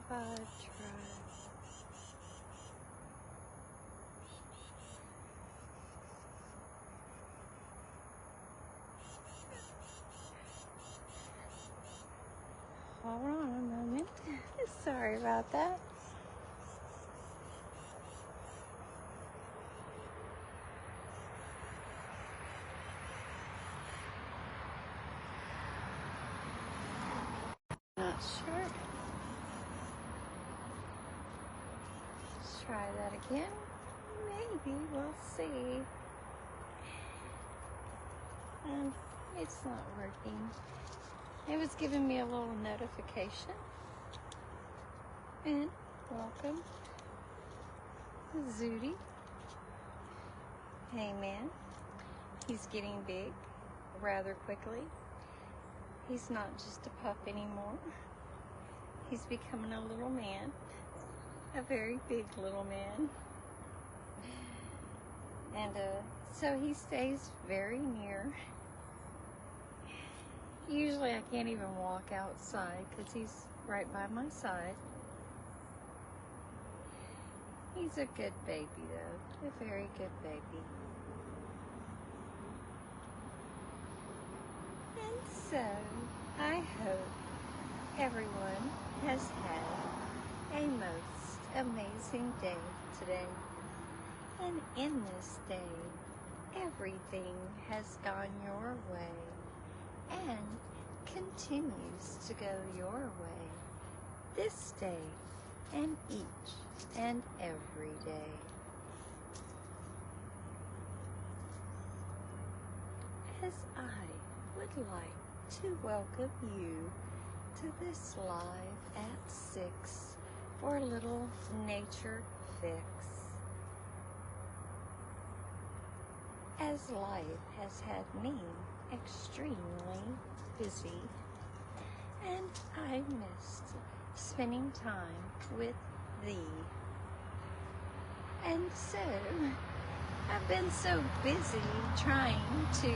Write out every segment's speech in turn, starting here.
try. Hold on a moment. Sorry about that. Not sure. Let's try that again. Maybe we'll see. And it's not working. It was giving me a little notification. And welcome, Zooty. Hey man, he's getting big rather quickly. He's not just a pup anymore. He's becoming a little man, a very big little man. And so he stays very near. Usually I can't even walk outside because he's right by my side. He's a good baby though, a very good baby. And so I hope everyone has had a most amazing day today. And in this day, everything has gone your way and continues to go your way this day and each and every day. As I would like to welcome you to this live at 6 for a little nature fix. As life has had me extremely busy, and I missed spending time with thee. And so, I've been so busy trying to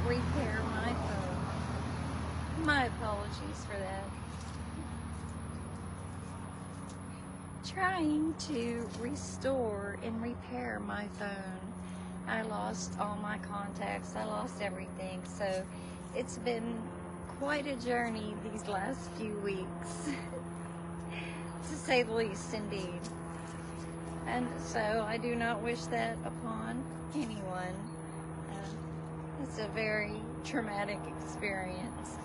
repair my phone. My apologies for that. Trying to restore and repair my phone. I lost all my contacts. I lost everything. So it's been quite a journey these last few weeks, to say the least, indeed. And so I do not wish that upon anyone. It's a very traumatic experience.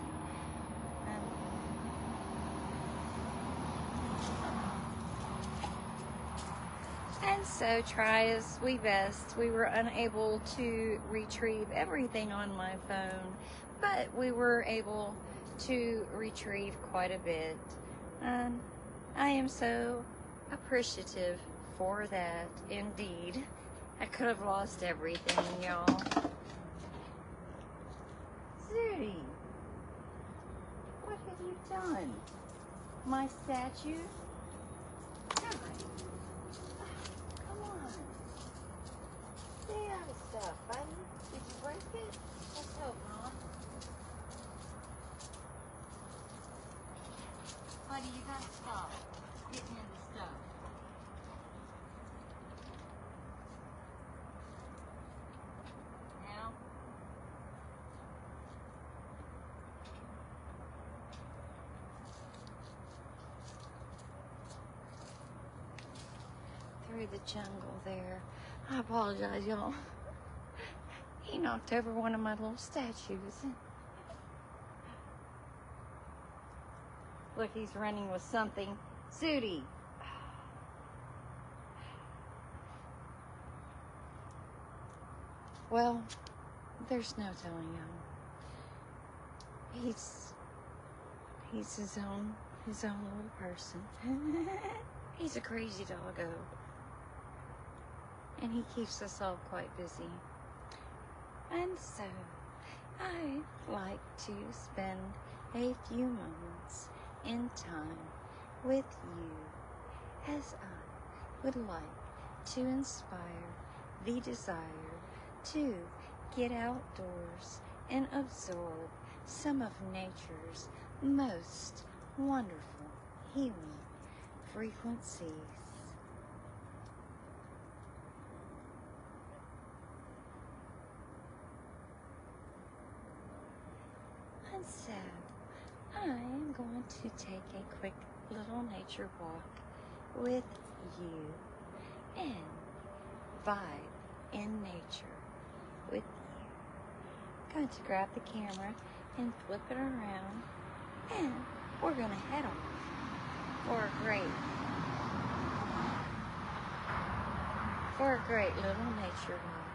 And so, try as we best, we were unable to retrieve everything on my phone, but we were able to retrieve quite a bit. And I am so appreciative for that, indeed. I could have lost everything, y'all. Zooty, what have you done? My statue? God. Stay out of stuff, buddy. Did you break it? Let's hope not. Buddy, you gotta stop getting into stuff. Now? Through the jungle there. I apologize, y'all. He knocked over one of my little statues. Look, he's running with something. Zooty. Well, there's no telling him. He's his own little person. He's a crazy doggo. And he keeps us all quite busy. And so, I like to spend a few moments in time with you, as I would like to inspire the desire to get outdoors and absorb some of nature's most wonderful healing frequencies. And so, I am going to take a quick little nature walk with you and vibe in nature with you. I'm going to grab the camera and flip it around, and we're going to head off for a great little nature walk.